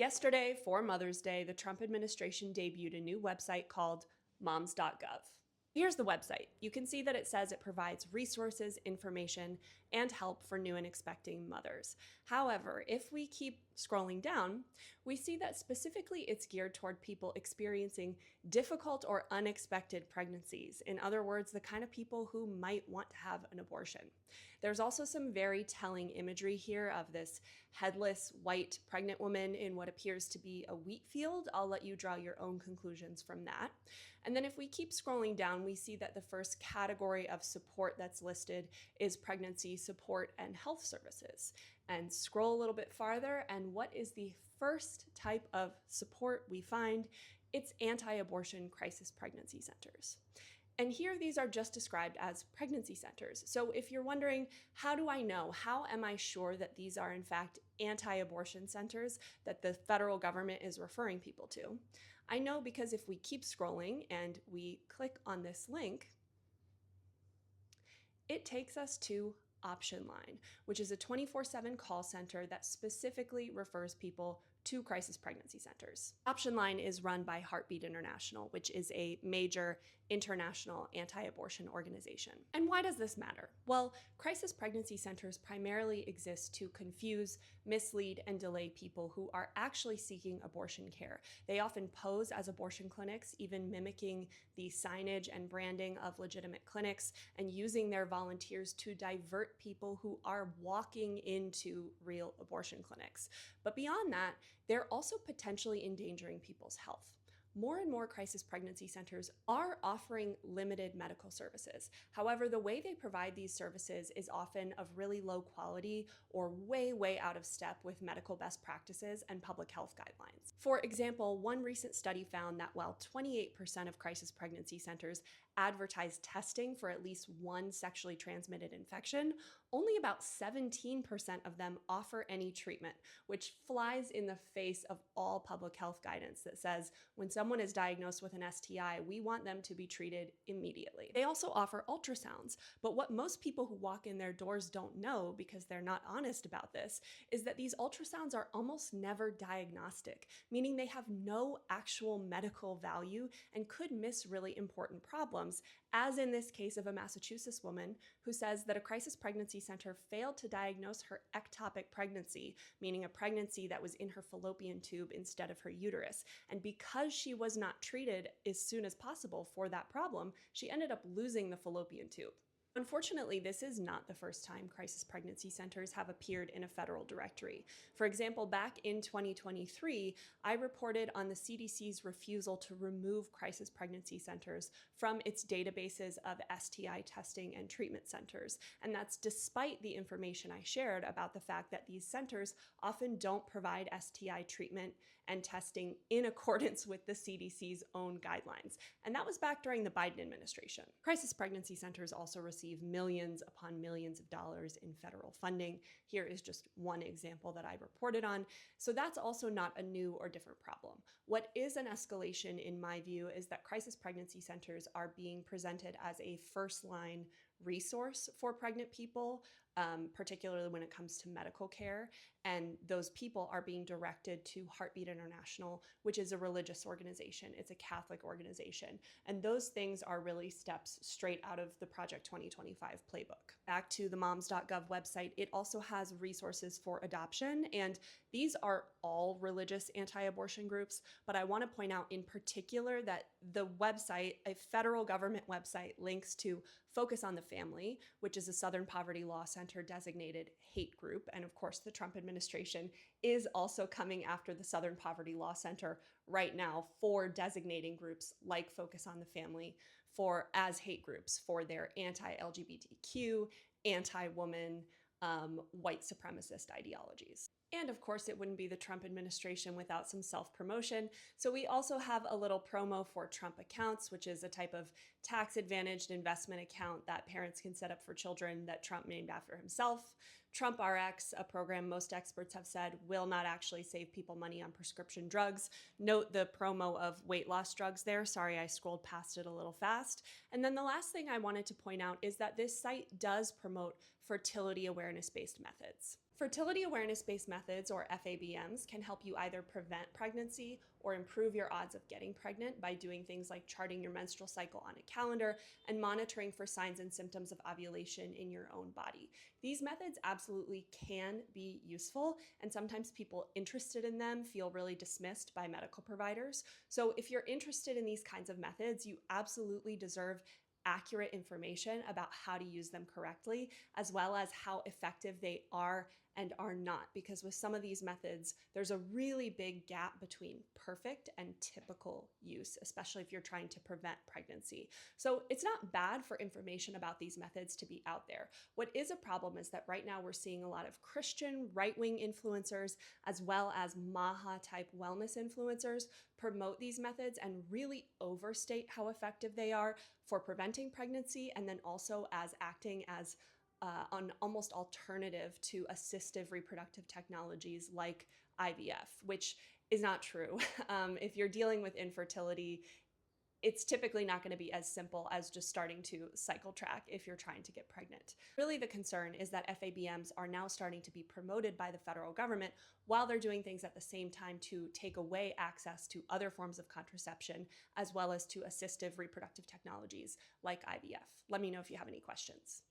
Yesterday, for Mother's Day, the Trump administration debuted a new website called moms.gov. Here's the website. You can see that it says it provides resources, information, and help for new and expecting mothers. However, if we keep scrolling down, we see that specifically it's geared toward people experiencing difficult or unexpected pregnancies. In other words, the kind of people who might want to have an abortion. There's also some very telling imagery here of this headless white pregnant woman in what appears to be a wheat field. I'll let you draw your own conclusions from that. And then if we keep scrolling down, we see that the first category of support that's listed is pregnancy support and health services. And scroll a little bit farther, and what is the first type of support we find? It's anti-abortion crisis pregnancy centers. And here these are just described as pregnancy centers. So if you're wondering, how do I know? How am I sure that these are in fact anti-abortion centers that the federal government is referring people to? I know because if we keep scrolling and we click on this link, it takes us to Option Line, which is a 24/7 call center that specifically refers people to crisis pregnancy centers. Option Line is run by Heartbeat International, which is a major international anti-abortion organization. And why does this matter? Well, crisis pregnancy centers primarily exist to confuse, mislead, and delay people who are actually seeking abortion care. They often pose as abortion clinics, even mimicking the signage and branding of legitimate clinics and using their volunteers to divert people who are walking into real abortion clinics. But beyond that, they're also potentially endangering people's health. More and more crisis pregnancy centers are offering limited medical services. However, the way they provide these services is often of really low quality or way out of step with medical best practices and public health guidelines. For example, one recent study found that while 28% of crisis pregnancy centers advertise testing for at least one sexually transmitted infection, only about 17% of them offer any treatment, which flies in the face of all public health guidance that says when someone is diagnosed with an STI, we want them to be treated immediately. They also offer ultrasounds, but what most people who walk in their doors don't know, because they're not honest about this, is that these ultrasounds are almost never diagnostic, meaning they have no actual medical value and could miss really important problems, as in this case of a Massachusetts woman who says that a crisis pregnancy center failed to diagnose her ectopic pregnancy, meaning a pregnancy that was in her fallopian tube instead of her uterus. And because she was not treated as soon as possible for that problem, she ended up losing the fallopian tube. Unfortunately, this is not the first time crisis pregnancy centers have appeared in a federal directory. For example, back in 2023, I reported on the CDC's refusal to remove crisis pregnancy centers from its databases of STI testing and treatment centers. And that's despite the information I shared about the fact that these centers often don't provide STI treatment and testing in accordance with the CDC's own guidelines. And that was back during the Biden administration. Crisis pregnancy centers also receive millions upon millions of dollars in federal funding. Here is just one example that I reported on. So that's also not a new or different problem. What is an escalation, in my view, is that crisis pregnancy centers are being presented as a first-line resource for pregnant people, particularly when it comes to medical care. And those people are being directed to Heartbeat International, which is a religious organization. It's a Catholic organization. And those things are really steps straight out of the Project 2025 playbook. Back to the moms.gov website, it also has resources for adoption. And these are all religious anti-abortion groups. But I want to point out in particular that the website, a federal government website, links to Focus on the Family, which is a Southern Poverty Law Center designated hate group. And of course, the Trump administration is also coming after the Southern Poverty Law Center right now for designating groups like Focus on the Family as hate groups for their anti-LGBTQ, anti-woman, white supremacist ideologies. And of course, it wouldn't be the Trump administration without some self-promotion. So we also have a little promo for Trump accounts, which is a type of tax-advantaged investment account that parents can set up for children that Trump named after himself. Trump RX, a program most experts have said will not actually save people money on prescription drugs. Note the promo of weight loss drugs there. Sorry, I scrolled past it a little fast. And then the last thing I wanted to point out is that this site does promote fertility awareness-based methods. Fertility awareness-based methods, or FABMs, can help you either prevent pregnancy or improve your odds of getting pregnant by doing things like charting your menstrual cycle on a calendar and monitoring for signs and symptoms of ovulation in your own body. These methods absolutely can be useful, and sometimes people interested in them feel really dismissed by medical providers. So if you're interested in these kinds of methods, you absolutely deserve accurate information about how to use them correctly, as well as how effective they are and are not. Because with some of these methods, there's a really big gap between perfect and typical use, especially if you're trying to prevent pregnancy. So it's not bad for information about these methods to be out there. What is a problem is that right now we're seeing a lot of Christian right-wing influencers, as well as Maha type wellness influencers, promote these methods and really overstate how effective they are for preventing pregnancy, and then also as acting as an almost alternative to assistive reproductive technologies like IVF, which is not true. If you're dealing with infertility, it's typically not going to be as simple as just starting to cycle track if you're trying to get pregnant. Really, the concern is that FABMs are now starting to be promoted by the federal government while they're doing things at the same time to take away access to other forms of contraception, as well as to assistive reproductive technologies like IVF. Let me know if you have any questions.